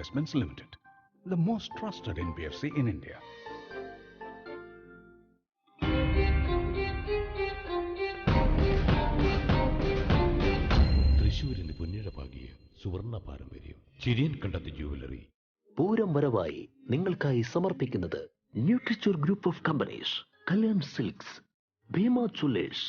Investments Limited, the most trusted NBFC in India. തൃശൂരിന് പുണ്യഴപാകിയ സുവർണ പാരമ്പര്യം ചിരിയൻ കണ്ടത്ത് jewellery. Pooram വരവായി നിങ്ങൾക്കായി സമർപ്പിക്കുന്നത് Nutriture group of companies, Kalyan silks, Bhima jewellers,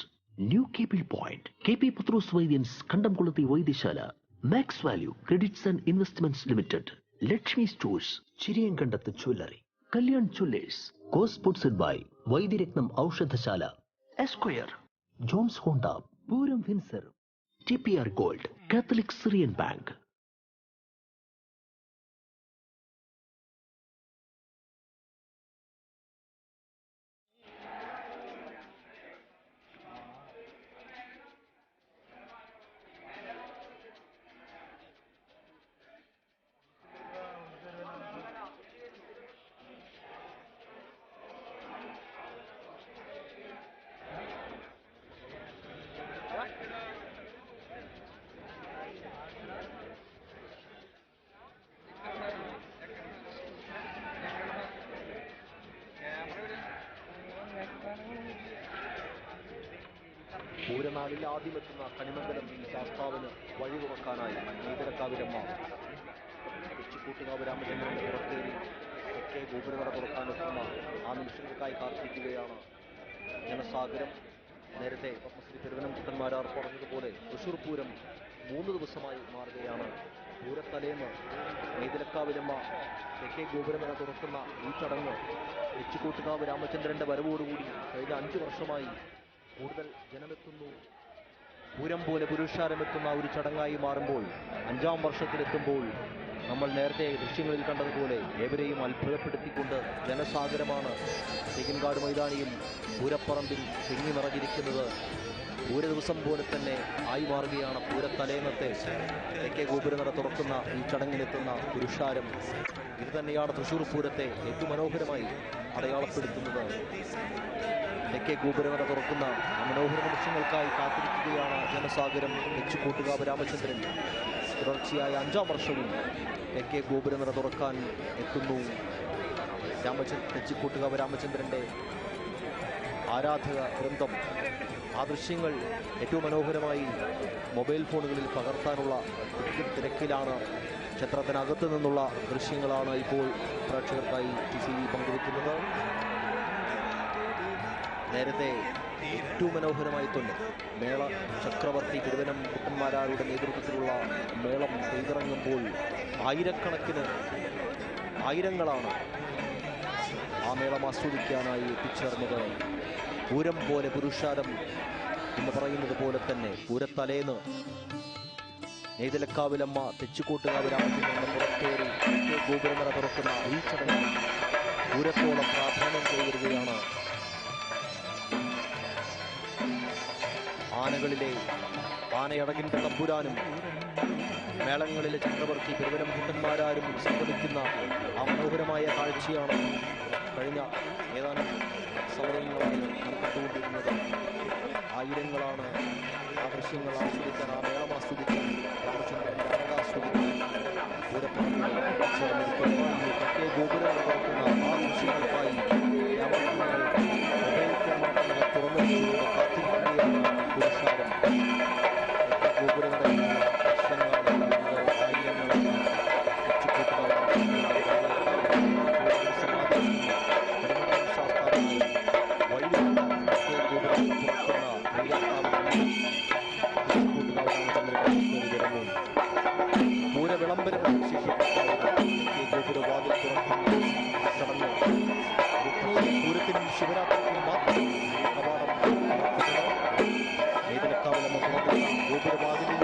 new cable point, K P Pathros Vaidyans Kandamkulathi Vaidyasala, max value credits and investments limited, Lakshmi stores, Chiriyankandath jewellery, Kalyan jewellers, co-sponsored by Vaidyaratnam Oushadhasala, Esquire, Johns Honda, Pooram Windsor, TPR Gold, Catholic Syrian Bank. പൂരനാളിൽ ആദ്യമെത്തുന്ന കണിമംഗലം ശാസ്താവിന് വഴി തുറക്കാനായി നീതരക്കാവിലമ്മ കൊച്ചിക്കൂട്ടുകാവ് രാമചന്ദ്രന്റെ പുറത്തേറി തെക്കേ ഗോപുരനട തുറക്കാനെത്തുന്ന ആ നിമിഷങ്ങൾക്കായി കാത്തിരിക്കുകയാണ് ജനസാഗരം. നേരത്തെ പത്മശ്രീ തിരുവനന്തപുരന്മാരാർ പറഞ്ഞതുപോലെ തൃശൂർ പൂരം 3 ദിവസമായി മാറുകയാണ്. പൂരത്തലേന്ന് നീതരക്കാവിലമ്മ തെക്കേ ഗോപുരനട തുറക്കുന്ന ഈ ചടങ്ങ് കൊച്ചിക്കൂട്ടുകാവ് രാമചന്ദ്രന്റെ വരവോടുകൂടി കഴിഞ്ഞ 5 വർഷമായി കൂടുതൽ ജനമെത്തുന്നു. പൂരം പോലെ പുരുഷാരമെത്തുന്ന ഒരു ചടങ്ങായി മാറുമ്പോൾ 5ാം വർഷത്തിലെത്തുമ്പോൾ നമ്മൾ നേരത്തെ ദൃശ്യങ്ങളിൽ കണ്ടതുപോലെ ഏവരെയും അത്ഭുതപ്പെടുത്തിക്കൊണ്ട് ജനസാഗരമാണ് തേക്കിൻകാട് മൈതാനിയിൽ പൂരപ്പറമ്പിൽ തിങ്ങി നിറഞ്ഞിരിക്കുന്നത്. പൂര ദിവസം പോലെ തന്നെ ആയി മാറുകയാണ് പൂരത്തലേന്നത്തെ തെക്കേ ഗോപുരനട തുറക്കുന്ന ഈ ചടങ്ങിലെത്തുന്ന പുരുഷാരം. ഇത് തന്നെയാണ് തൃശ്ശൂർ പൂരത്തെ ഏറ്റവും മനോഹരമായി അടയാളപ്പെടുത്തുന്നത്. തെക്കേ ഗോപുരനട തുറക്കുന്ന മനോഹര നിമിഷങ്ങൾക്കായി കാത്തിരിക്കുകയാണ് ജനസാഗരം. കൊച്ചിക്കൂട്ടുകാവ് രാമചന്ദ്രൻ തുടർച്ചയായ 5ാം വർഷവും തെക്കേ ഗോപുരനട തുറക്കാൻ എത്തുന്നു. കൊച്ചിക്കൂട്ടുകാവ് രാമചന്ദ്രന്റെ ആരാധക വൃന്ദം ആ ദൃശ്യങ്ങൾ ഏറ്റവും മനോഹരമായി മൊബൈൽ ഫോണുകളിൽ പകർത്താനുള്ള തിരക്കിലാണ്. ക്ഷേത്രത്തിനകത്ത് നിന്നുള്ള ദൃശ്യങ്ങളാണ് ഇപ്പോൾ പ്രേക്ഷകർക്കായി TCV പങ്കുവെക്കുന്നത്. നേരത്തെ ഏറ്റവും മനോഹരമായി തന്നെ മേള ചക്രവർത്തി തിരുവനന്തപുരന്മാരാരുടെ നേതൃത്വത്തിലുള്ള മേളം പെയ്തിറങ്ങുമ്പോൾ ആയിരങ്ങളാണ് ആ മേളം ആസ്വദിക്കാനായി എത്തിച്ചേർന്നത്. പൂരം പോലെ പുരുഷാരം എന്ന് പറയുന്നത് പോലെ തന്നെ പൂരത്തലേന്ന് നെയ്തലക്കാവിലമ്മ തെച്ചിക്കോട്ടുകാവ് രാമചന്ദ്രന്റെ പുറത്തേറി ഗോപുരനട തുറക്കുന്ന ഈ ചടങ്ങിൽ പൂരത്തോളം പ്രാധാന്യം കൈവരുകയാണ്. ആനകളിലെ ആനയടകിന്റെ തമ്പുരാനും മേളങ്ങളിലെ ചക്രവർത്തി തിരുവനന്തപുരന്മാരാരും സംഗമിക്കുന്ന ആ മനോഹരമായ കാഴ്ചയാണ് കഴിഞ്ഞ ഏതാനും സമയങ്ങളായി നാം കണ്ടുകൊണ്ടിരുന്നത്. ആയിരങ്ങളാണ് ആ ദൃശ്യങ്ങൾ ആസ്വദിക്കാൻ, ആ മേളം ആസ്വദിക്കാൻ, രാമചന്ദ്രന്റെ ആസ്വദിക്കാൻ തെക്കേ ഗോപുരം തുറക്കുന്ന ആ ദൃശ്യങ്ങൾക്കായി മൊബൈൽ ക്യാമറ തുറന്നു കാത്തിരിക്കുകയാണ് പുരുഷാരം. ഗോപുരങ്ങളുടെ പൂരവിളംബരം ഗോപുരവാതിൽ തുറക്കുന്ന ചടങ്ങ് പൂരത്തിനും ശിവരാത്രിക്കും മാത്രം കവാടം നെയ്തലക്കാവിലെന്ന തുറക്കുന്ന ഗോപുരവാതിലിൽ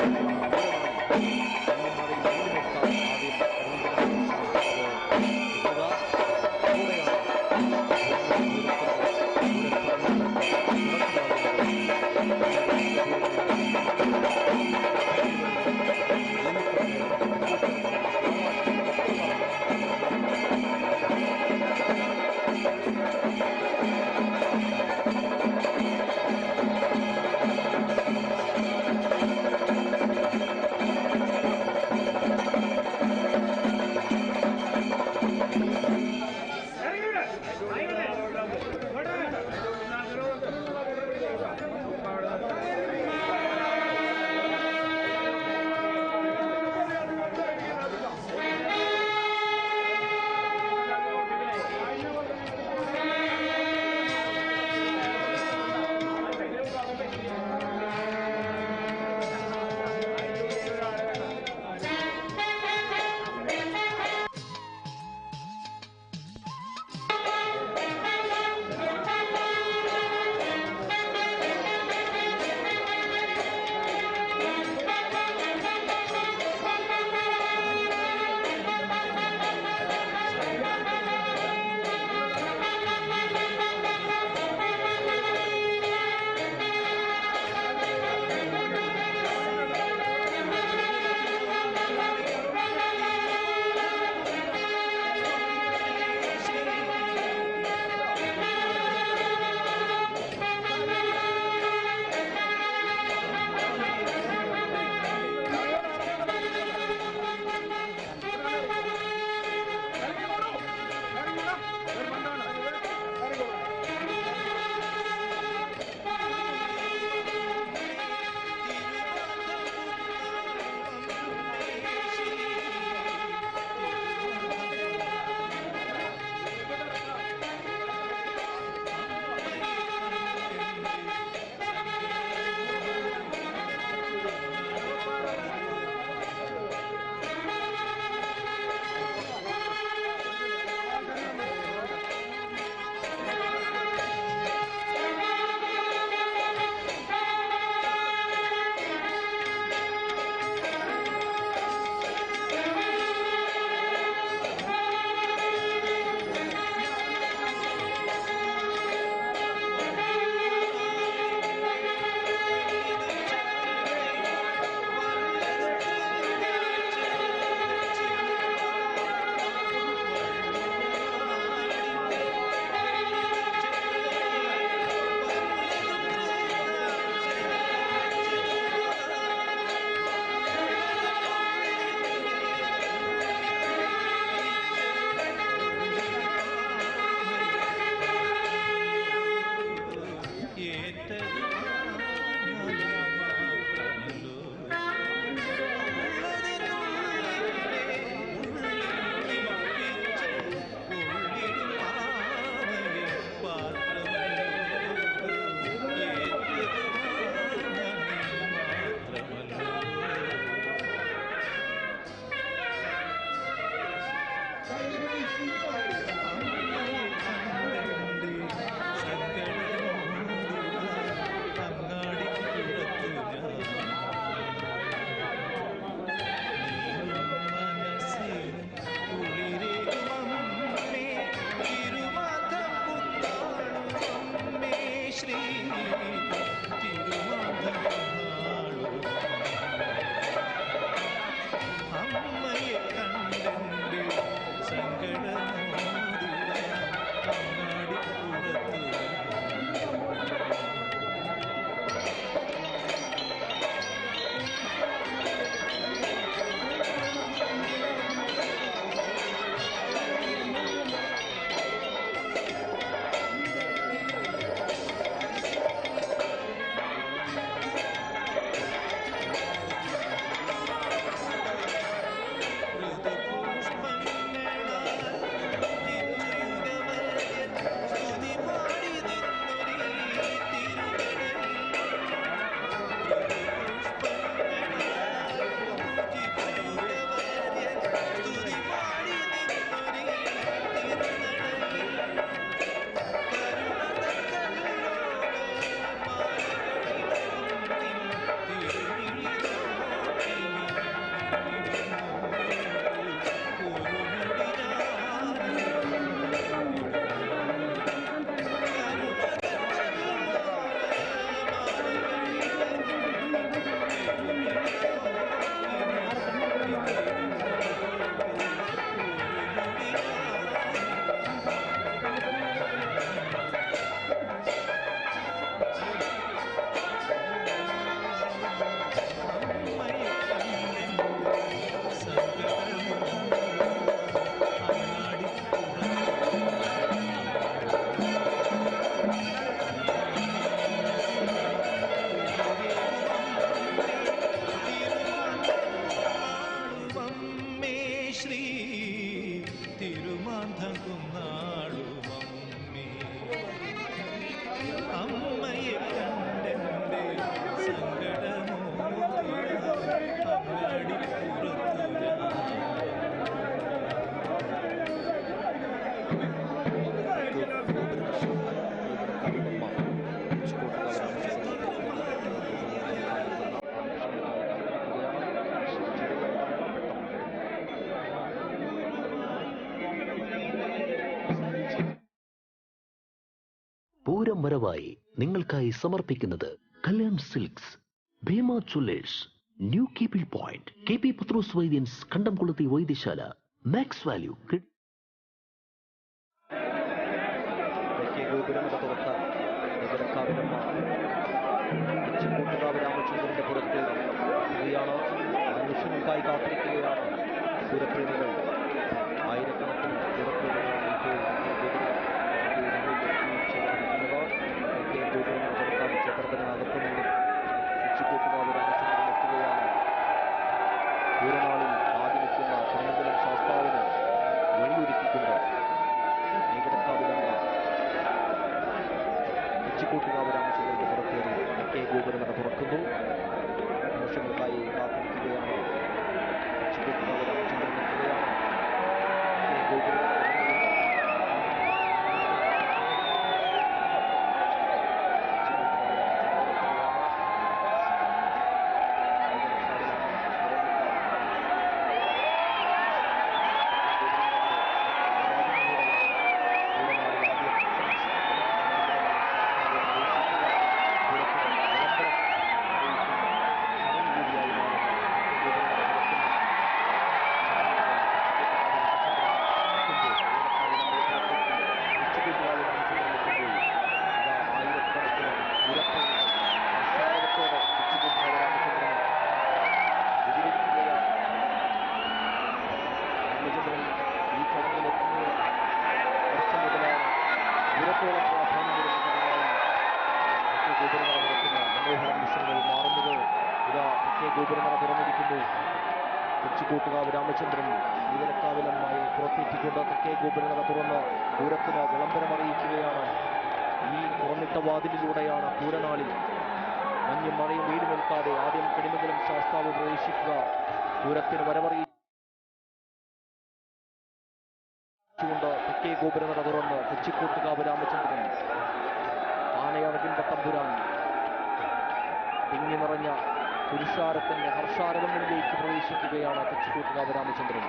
പൂരം വരവായി നിങ്ങൾക്കായി സമർപ്പിക്കുന്നത് Kalyan silks, Bhima jewellers, new cable point, K P Pathros Vaidyans, Kandamkulathi Vaidyasala, max value. തെക്കേ ഗോപുരമത തുറക്കാൻ നഗരക്കാവിലമ്മ തെച്ചിക്കോട്ടുകാവ് രാമചന്ദ്രന്റെ പുറത്ത് എത്തുകയാണ്. മനുഷ്യർക്കായി കാത്തിരിക്കുകയാണ് പൂരപ്രേമികൾ. ആയിരക്കണക്കിന് പൂരപ്രേമികളാണ് ഇപ്പോൾ തെക്കേ ഗോപുരമത തുറക്കാൻ ക്ഷേത്രത്തിനകത്തു നിന്നും തെച്ചിക്കോട്ടുകാവ് രാമചന്ദ്രൻ എത്തുകയാണ്. പൂരനാളിൽ ആദ്യമെത്തുന്ന പൊന്നമ്പലം ശാസ്താവിന് വഴിയൊരുക്കിക്കൊണ്ട് തെച്ചിക്കോട്ടുകാവ് രാമചന്ദ്രന്റെ പുറത്തേറി തെക്കേ ഗോപുരമത തുറക്കുന്നു. നിമിഷങ്ങൾക്കായി കാത്തിരിക്കുകയാണ്. തെച്ചിക്കോട്ടുകാവ് രാമചന്ദ്രൻ എത്തുകയാണ്. തെക്കേ ഗോപുരമത ഗോപുരമത തുറന്നിരിക്കുന്നു. തെച്ചിക്കോട്ടുകാവ് രാമചന്ദ്രൻ ഈവലക്കാവിലമ്മായി പുറത്തേറ്റിക്കൊണ്ട് തെക്കേ ഗോപുരമത തുറന്ന് പൂരത്തിന് വിളംബരമറിയിക്കുകയാണ്. ഈ തുറന്നിട്ട വാതിലിലൂടെയാണ് പൂരനാളിൽ മഞ്ഞും മഴയും വെയിലുമേൽക്കാതെ ആദ്യം കടിമംഗലം ശാസ്താവ് പ്രവേശിക്കുക. പൂരത്തിന് വരവറിയിക്കുക. ുകൊണ്ട് തെക്കേ ഗോപുരനട തുറന്ന് തെച്ചിക്കോട്ടുകാവ് രാമചന്ദ്രൻ ആനയഴകിന്റെ തമ്പുരാൻ തിങ്ങി നിറഞ്ഞ പുരുഷാരത്തിന്റെ ഹർഷാരവങ്ങളിലേക്ക് പ്രവേശിക്കുകയാണ് തെച്ചിക്കോട്ടുകാവ് രാമചന്ദ്രൻ.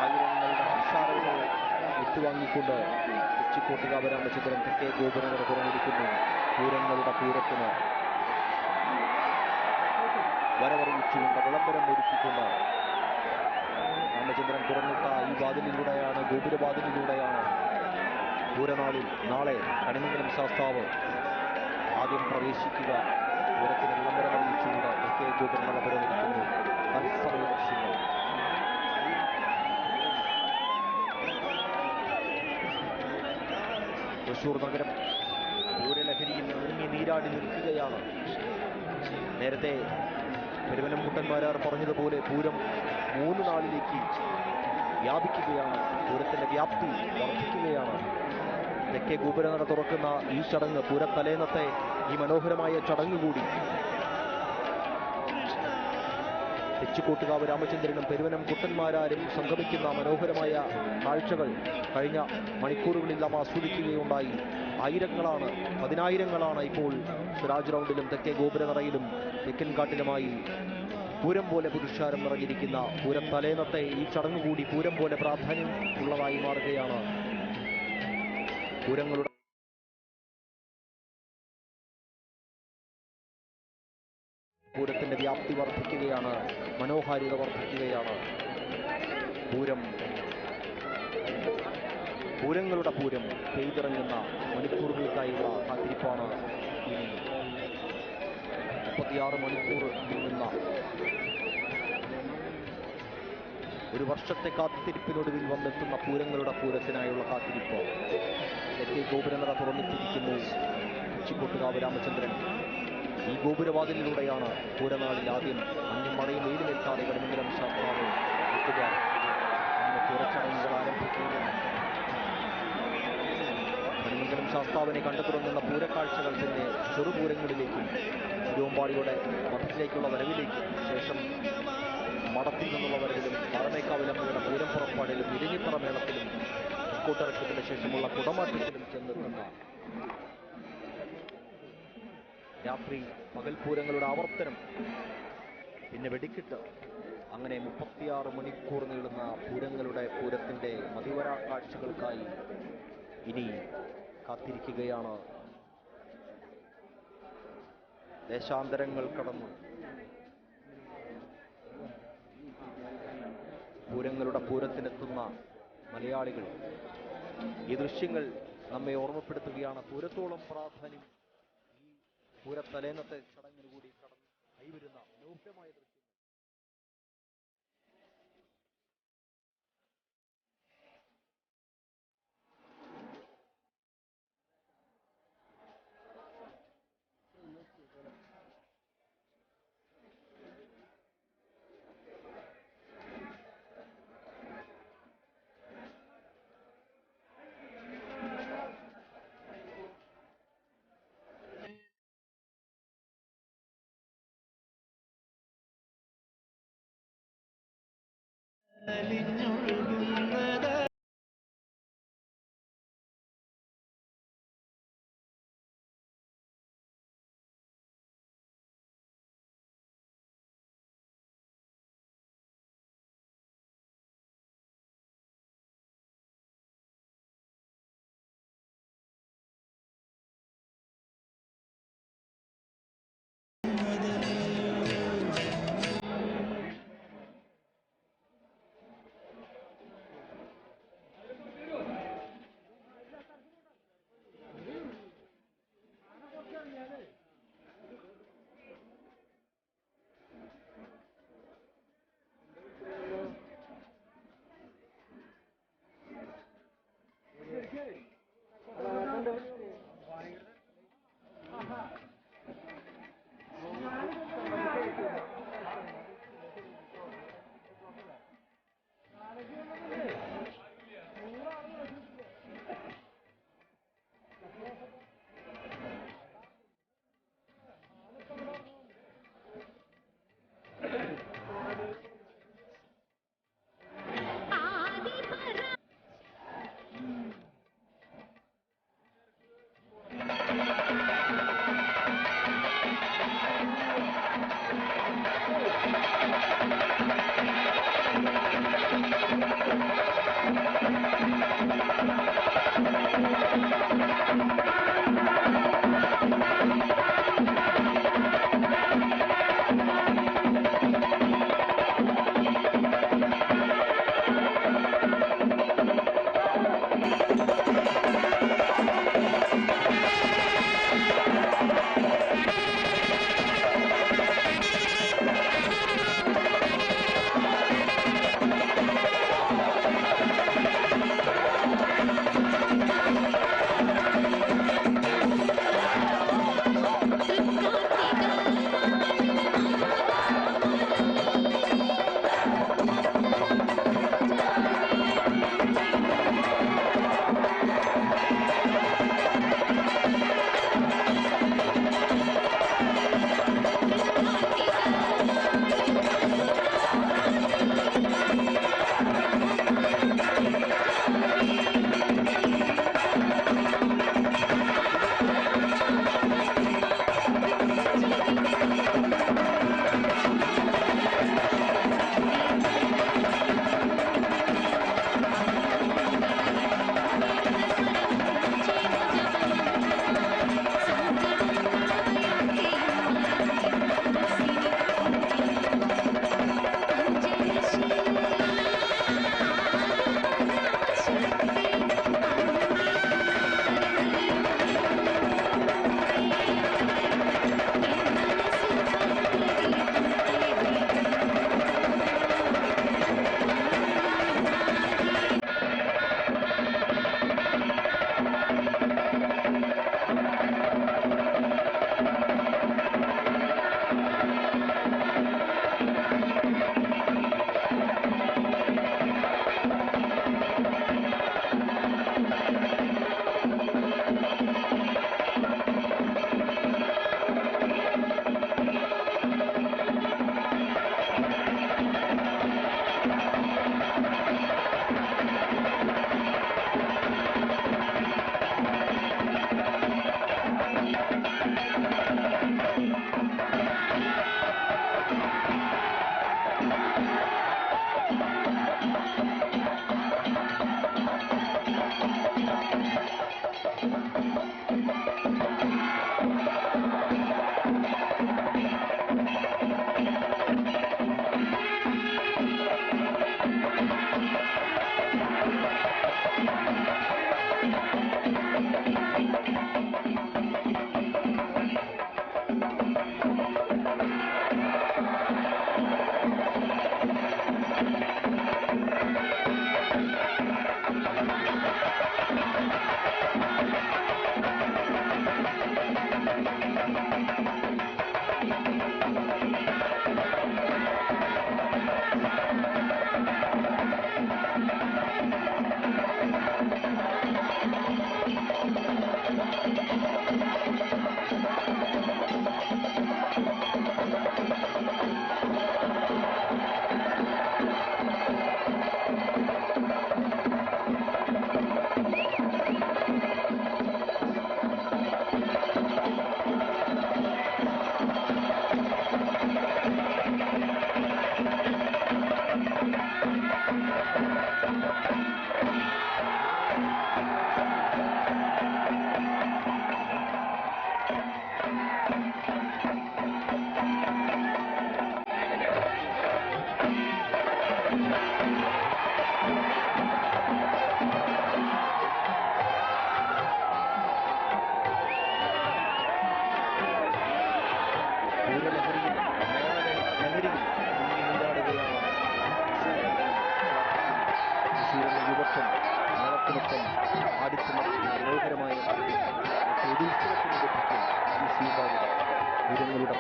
ആയിരങ്ങളുടെ ഹർഷാരവങ്ങൾ ഏറ്റുവാങ്ങിക്കൊണ്ട് തെച്ചിക്കോട്ടുകാവ് രാമചന്ദ്രൻ തെക്കേ ഗോപുരനട തുറന്നിരിക്കുന്നു. പൂരങ്ങളുടെ പൂരത്തിന് വരവറിയിച്ചുകൊണ്ട് വിളംബരം ഒരുക്കിക്കൊണ്ട് രാമചന്ദ്രൻ തുറന്നിട്ട ഈ വാതിലിലൂടെയാണ്, ഗോപുരവാതിലിലൂടെയാണ് പൂരനാളിൽ നാളെ കണിമംഗലം ശാസ്താവ് ആദ്യം പ്രവേശിക്കുക. പൂരത്തിന് വിളംബരം അറിയിച്ചുകൊണ്ട് തെക്കേ ഗോപുരനട തുറന്നിരിക്കുന്നു. തത്സമയ ദൃശ്യങ്ങൾ. തൃശൂർ നഗരം പൂരലഹരിയിൽ മുങ്ങി നീരാടി നിൽക്കുകയാണ്. നേരത്തെ പെരുവനംകുട്ടന്മാരാർ പറഞ്ഞതുപോലെ പൂരം 3 നാളിലേക്ക് വ്യാപിക്കുകയാണ്. പൂരത്തിന്റെ വ്യാപ്തി വർദ്ധിക്കുകയാണ്. തെക്കേ ഗോപുരനട തുറക്കുന്ന ഈ ചടങ്ങ്, പൂരത്തലേന്നത്തെ ഈ മനോഹരമായ ചടങ്ങ് കൂടി തെച്ചിക്കോട്ടുകാവ് രാമചന്ദ്രനും പെരുവനംകുട്ടന്മാരാരും സംഗമിക്കുന്ന മനോഹരമായ കാഴ്ചകൾ കഴിഞ്ഞ മണിക്കൂറുകളിൽ നാം ആസ്വദിക്കുകയുണ്ടായി. ആയിരങ്ങളാണ്, പതിനായിരങ്ങളാണ് ഇപ്പോൾ സ്വരാജ് റൗണ്ടിലും തെക്കേ ഗോപുരനടയിലും തെക്കൻകാട്ടിലുമായി പൂരം പോലെ പുരുഷാരം നിറഞ്ഞിരിക്കുന്ന പൂരത്തലേന്നത്തെ ഈ ചടങ്ങ് കൂടി പൂരം പോലെ പ്രാധാന്യം ഉള്ളതായി മാറുകയാണ്. പൂരങ്ങളുടെ പൂരത്തിന്റെ വ്യാപ്തി വർദ്ധിക്കുകയാണ്, മനോഹാരിത വർദ്ധിക്കുകയാണ്. പൂരങ്ങളുടെ പൂരം പെയ്തിറങ്ങുന്ന മണിക്കൂറുകൾക്കായുള്ള കാത്തിരിപ്പാണ്. ഇനി 36 മണിക്കൂർ നീങ്ങുന്ന ഒരു വർഷത്തെ കാത്തിരിപ്പിനൊടുവിൽ വന്നെത്തുന്ന പൂരങ്ങളുടെ പൂരത്തിനായുള്ള കാത്തിരിപ്പ്. തെക്കേ ഗോപുരനട തുറന്നിട്ടിരിക്കുന്നു തെച്ചിക്കോട്ടുകാവ് രാമചന്ദ്രൻ. ഈ ഗോപുരവാതിലിലൂടെയാണ് പൂരനാളിൽ ആദ്യം മഞ്ഞും മഴയും വെയിലുമേൽക്കാതെ കണിമംഗലം ശാസ്താവ് എത്തുക. അന്ന് പൂരച്ചടങ്ങുകൾ ആരംഭിക്കുകയാണ്. കണിമംഗലം ശാസ്താവിനെ കണ്ടു തുടങ്ങുന്ന പൂരക്കാഴ്ചകൾ പിന്നെ ചെറുപൂരങ്ങളിലേക്കും തിരുവമ്പാടിയുടെ മഠത്തിലേക്കുള്ള വരവിലേക്കും ശേഷം മഠത്തിൽ നിന്നുള്ള വരവിലും പാറമേക്കാവിലമ്മയുടെ പൂരം പുറപ്പാടിലും ഇരിഞ്ഞിത്തറ മേളത്തിലും തെക്കോട്ടിറക്കത്തിന് ശേഷമുള്ള കുടമാറ്റത്തിലും ചെന്നെത്തുന്ന രാത്രി പകൽപൂരങ്ങളുടെ ആവർത്തനം, പിന്നെ വെടിക്കെട്ട്, അങ്ങനെ 36 മണിക്കൂർ നീളുന്ന പൂരത്തിന്റെ മതിവരാ കാഴ്ചകൾക്കായി ഇനി കാത്തിരിക്കുകയാണ്. ദേശാന്തരങ്ങൾ കടന്നു പൂരങ്ങളുടെ പൂരത്തിനെത്തുന്ന മലയാളികൾ. ഈ ദൃശ്യങ്ങൾ നമ്മെ ഓർമ്മപ്പെടുത്തുകയാണ് പൂരത്തോളം പ്രാധാന്യം ഈ പൂരത്തലേന്നത്തെ ചടങ്ങിന് കൂടി കടന്നു കൈവരുന്ന മനോഹരമായ ദൃശ്യങ്ങൾ.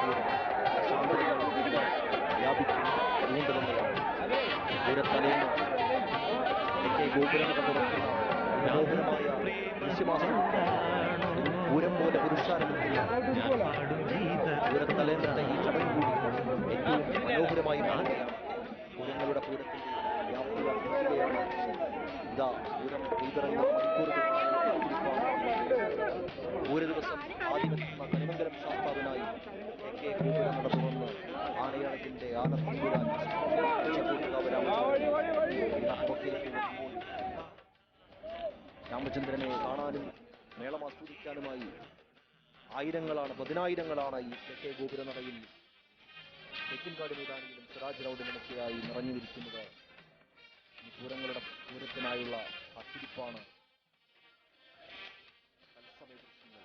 പൂരം ശാന്തതകൾ വ്യാപിക്കും അതുകൊണ്ട് തന്നെയാണ് പൂരത്തലേന്ന് തെക്കേ ഗോപുരങ്ങൾ തുറക്കുന്ന മനോഹരമായ ദൃശ്യമാസം പൂരം പോലെ പുരുഷാരമെത്തിയ പൂരത്തലേന്നത്തെ ഈ ചടങ്ങ് കൂടി ഏറ്റവും മനോഹരമായി മാറുകയാണ്. പൂരങ്ങളുടെ പൂരത്തിന്റെ വ്യാപ്തി വർദ്ധിക്കുകയാണ്. ഇതാ പൂരം ഉയർന്ന മണിക്കൂറുകളായി ഒരു ദിവസം ആദ്യമെത്തുന്ന കണിമംഗലം ശാസ്താവിനായി തെക്കേ ഗോപുര നട തുറന്ന് ആനയടത്തിന്റെ ആനത്തമ്പുരാൻ രാമചന്ദ്രനെ കാണാനും മേളം ആസ്വദിക്കാനുമായി ആയിരങ്ങളാണ്, പതിനായിരങ്ങളാണ് ഈ തെക്കേ ഗോപുര നടയിൽ തെക്കിൻകാട് മൈതാനിയിലും സിറാജ് റൗണ്ടിലുമൊക്കെയായി നിറഞ്ഞിരിക്കുന്നത്. ഈ പൂരങ്ങളുടെ പൂരത്തിനായുള്ള കാത്തിരിപ്പാണ്. തത്സമയ ദൃശ്യങ്ങൾ.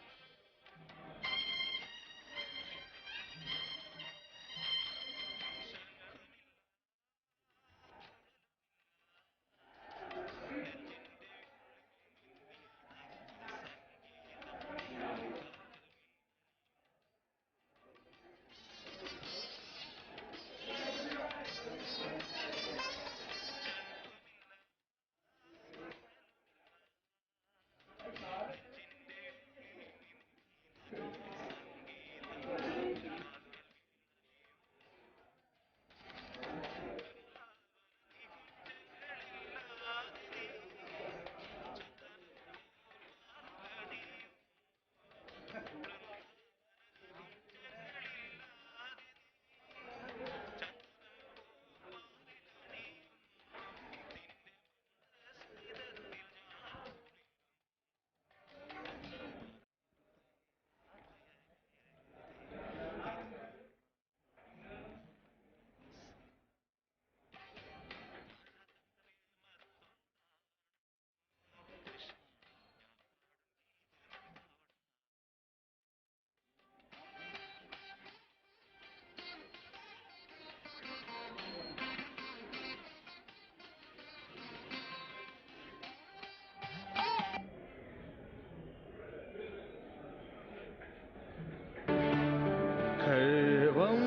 खर्वं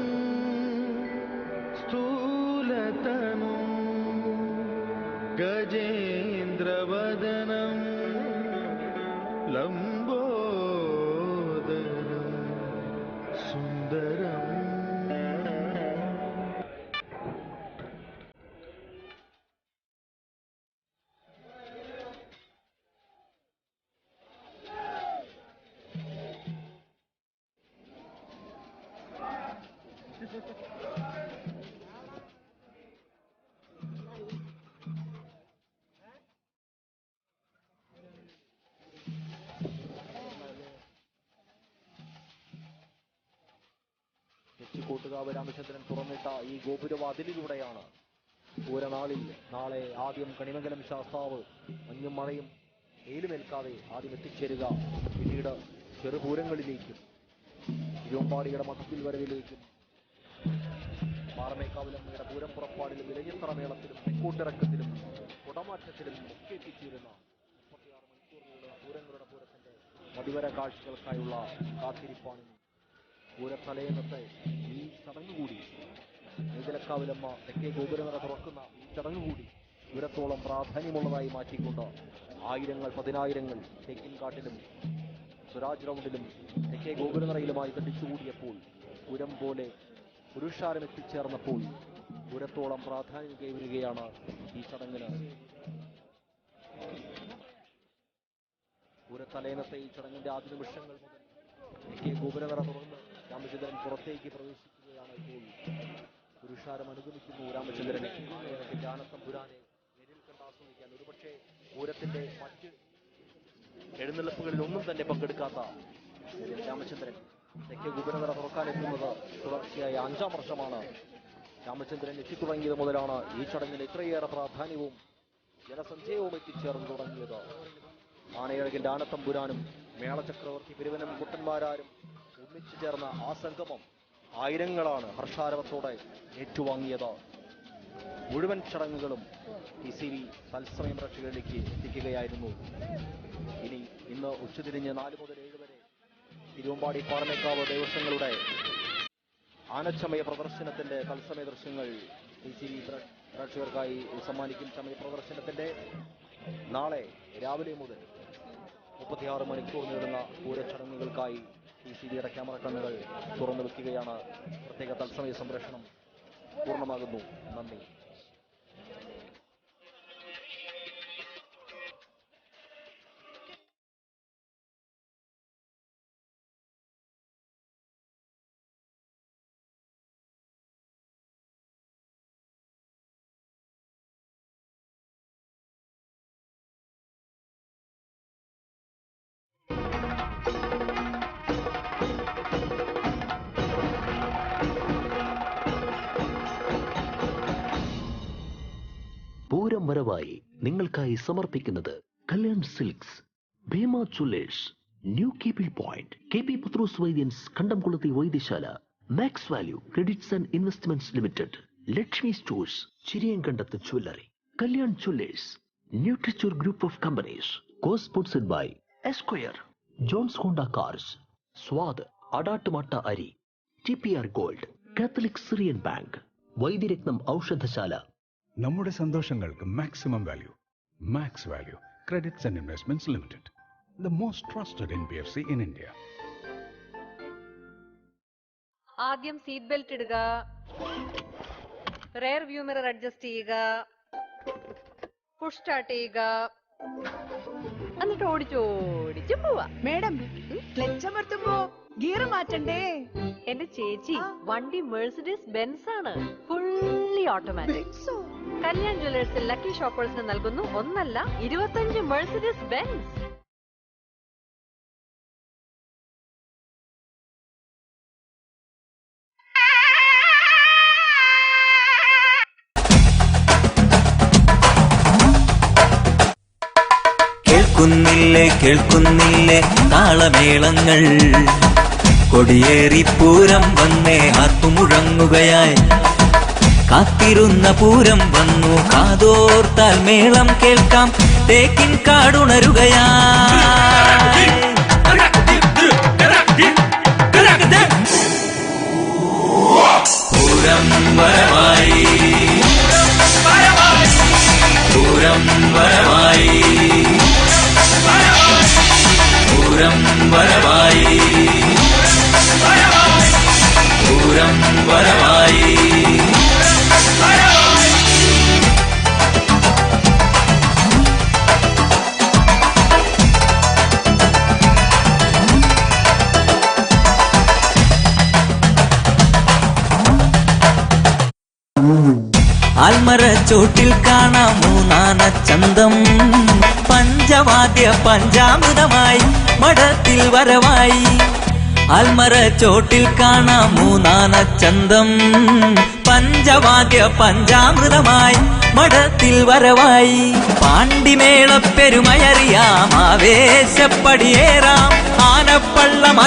स्थूलतनुं गजेन्द्रवदनं लम्बोदरं सुन्दरम् തെച്ചിക്കോട്ടുകാവ് രാമചന്ദ്രൻ തുറന്നിട്ട ഈ ഗോപുരവാതിലിലൂടെയാണ് പൂരനാളിൽ നാളെ ആദ്യം കണിമംഗലം ശാസ്താവ് മഞ്ഞും മഴയും വെയിലുമേൽക്കാതെ ആദ്യം എത്തിച്ചേരുക. പിന്നീട് ചെറുപൂരങ്ങളിലേക്കും തിരുവമ്പാടിയുടെ മഠത്തിൽ വരവിലേക്കും പാറമേക്കാവിലമ്മയുടെ പൂരം പുറപ്പാടിലും ഇലഞ്ഞിത്തറ മേളത്തിലും തെക്കോട്ടിറക്കത്തിലും കുടമാറ്റത്തിലും ഒക്കെ എത്തിച്ചേരുന്ന 36 മണിക്കൂറിലുള്ള പൂരങ്ങളുടെ പൂരത്തിന്റെ മതിവര കാഴ്ചകൾക്കായുള്ള കാത്തിരിപ്പാണ്. പൂരത്തലേന്നത്തെ ഈ ചടങ്ങ് കൂടി നെയ്തലക്കാവിലമ്മ തെക്കേ ഗോപുരനട തുറക്കുന്ന ഈ ചടങ്ങ് കൂടി പൂരത്തോളം പ്രാധാന്യമുള്ളതായി മാറ്റിക്കൊണ്ട് ആയിരങ്ങൾ, പതിനായിരങ്ങൾ തെക്കിൻകാട്ടിലും സ്വരാജ് റൗണ്ടിലും തെക്കേ ഗോപുരനടയിലുമായി തടിച്ചുകൂടിയപ്പോൾ പൂരം പോലെ പുരുഷാരം എത്തിച്ചേർന്നപ്പോൾ പൂരത്തോളം പ്രാധാന്യം കൈവരികയാണ് ഈ ചടങ്ങിന്. പൂരത്തലേന്നത്തെ ഈ ചടങ്ങിന്റെ ആദ്യ നിമിഷങ്ങൾ മുതൽ തെക്കേ ഗോപുരനട തുറന്ന് രാമചന്ദ്രൻ പുറത്തേക്ക് പ്രവേശിക്കുകയാണ്. ഇപ്പോൾ പുരുഷാരം അനുഗമിക്കുന്നു രാമചന്ദ്രനെ. ആനയടത്തിന്റെ ആനത്തമ്പുരാനെ നേരിൽ കണ്ട് ആസ്വദിക്കാൻ ഒരുപക്ഷെ പൂരത്തിന്റെ മറ്റ് എഴുന്നള്ളിപ്പുകളിൽ ഒന്നും തന്നെ പങ്കെടുക്കാത്ത രാമചന്ദ്രൻ തെക്കേ ഗോപുരനട തുറക്കാനെത്തുന്നത് തുടർച്ചയായ 5ാം വർഷമാണ്. രാമചന്ദ്രൻ എത്തിത്തുടങ്ങിയത് മുതലാണ് ഈ ചടങ്ങിന് ഇത്രയേറെ പ്രാധാന്യവും ജനസഞ്ചയവും എത്തിച്ചേർന്ന് തുടങ്ങിയത്. ആനയഴകിന്റെ ആനത്തമ്പുരാനും മേളചക്രവർത്തി പെരുവനം കുട്ടന്മാരാരും ഒന്നിച്ചു ചേർന്ന ആ സംഗമം ആയിരങ്ങളാണ് ഹർഷാരവത്തോടെ ഏറ്റുവാങ്ങിയത്. മുഴുവൻ ചടങ്ങുകളും TCV തത്സമയം പ്രേക്ഷകരിലേക്ക് എത്തിക്കുകയായിരുന്നു. ഇന്ന് ഉച്ചതിരിഞ്ഞ് 4 മുതൽ 7 വരെ തിരുവമ്പാടി പാറമേക്കാവ് ദേവസ്വങ്ങളുടെ ആനച്ചമയ പ്രദർശനത്തിന്റെ തത്സമയ ദൃശ്യങ്ങൾ TCV പ്രേക്ഷകർക്കായി സമ്മാനിക്കും. ചമയ പ്രദർശനത്തിന്റെ നാളെ രാവിലെ മുതൽ 36 മണിക്കൂർ നീളുന്ന പൂരച്ചടങ്ങുകൾക്കായി TCVയുടെ ക്യാമറ കണ്ണുകൾ തുറന്നു വെക്കുകയാണ്. പ്രത്യേക തത്സമയ സംപ്രേഷണം പൂർണ്ണമാകുന്നു. നന്ദി. പൂരം വരവായി നിങ്ങൾക്കായി സമർപ്പിക്കുന്നത് Kalyan silks, Bhima jewellers, new cable point, KP Pathros Vaidyans Kandamkulathi Vaidyasala, max value credits and investments limited, Lakshmi stores, Chiriyankandath jewellery, Kalyan jewellers, Nutriture group of companies, co-sponsored by Esquire, Johns Honda cars, Swad അടാട്ടുമാട്ട അരി, TPR gold, Catholic Syrian bank, Vaidyaratnam Oushadhasala. നമ്മുടെ സന്തോഷങ്ങൾക്ക് maximum value. Max value credits and investments limited, the most trusted NBFC in India. ആദ്യം seat belt ഇടുക, rear view mirror adjust ചെയ്യുക, push start ചെയ്യുക, എന്നിട്ട് ഓടിച്ചോടിച്ചു പോവാ. മേഡം, ക്ലച്ച് അമർത്തുമ്പോ ഗിയർ മാറ്റണ്ടേ? എന്റെ ചേച്ചി വണ്ടി മെഴ്സിഡീസ് ബെൻസ് ആണ്, ഫുള്ളി ഓട്ടോമാറ്റിക്. കല്യാൺ ജ്വല്ലേഴ്സിൽ ലക്കി ഷോപ്പേഴ്സിന് നൽകുന്നു ഒന്നല്ല 25 മെഴ്സിഡീസ് ബെൻസ്. കേൾക്കുന്നില്ലേ താളമേളങ്ങൾ, കൊടിയേറി പൂരം വന്നേ ആർപ്പുമുഴങ്ങുകയായി. കാത്തിരുന്ന പൂരം വന്നു, കാതോർത്താൽ മേളം കേൾക്കാം, തേക്കിൻ കാടുണരുകയായി. പൂരം വരവായി, പൂരം വരവായി, പൂരം വരവായി, പൂരം വരവായി. ആൽമരച്ചോട്ടിൽ കാണാം മൂന്നാന ചന്തം, പഞ്ചവാദ്യ പഞ്ചാമൃതമായി മഠത്തിൽ വരവായി. ആൽമരച്ചോട്ടിൽ കാണാം മൂന്നാന ചന്തം, പഞ്ചവാദ്യ പഞ്ചാമൃതമായി മഠത്തിൽ വരവായി. പാണ്ടിമേള പെരുമയറിയാം, ആവേശപ്പടിയേറാം, ആനപ്പള്ളം